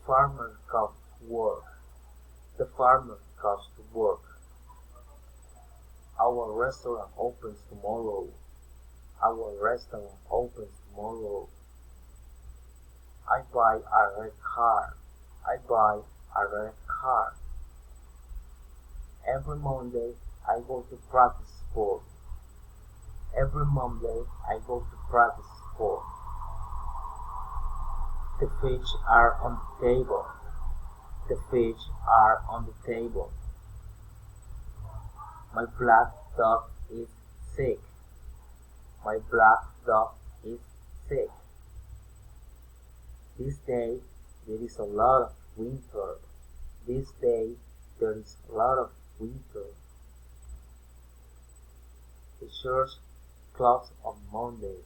farmer goes to work. The farmer goes to work. Our restaurant opens tomorrow. Our restaurant opens tomorrow. I buy a red car. I buy a red car. Every Monday I go to practice sport. Every Monday I go to practice sport. The fish are on the table. The fish are on the table. My black dog is sick. My black dog is sick. This day there is a lot of winter. This day there is a lot of winter. The church closed on Monday.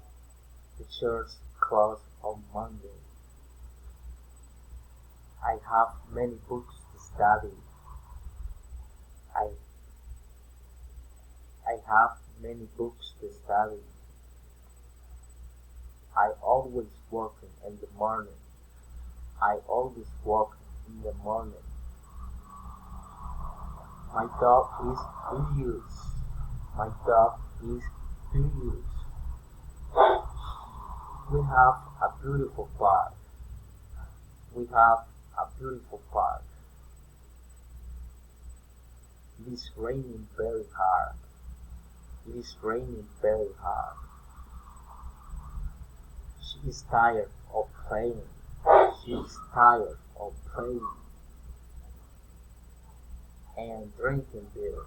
The church closed on Monday. I have many books to study. I have many books to study. I always working in the morning. I always work in the morning. My dog is 2 years. My dog is 2 years. We have a beautiful park. We have a beautiful park. It is raining very hard. It is raining very hard. She is tired of playing. She is tired of playing and drinking beer.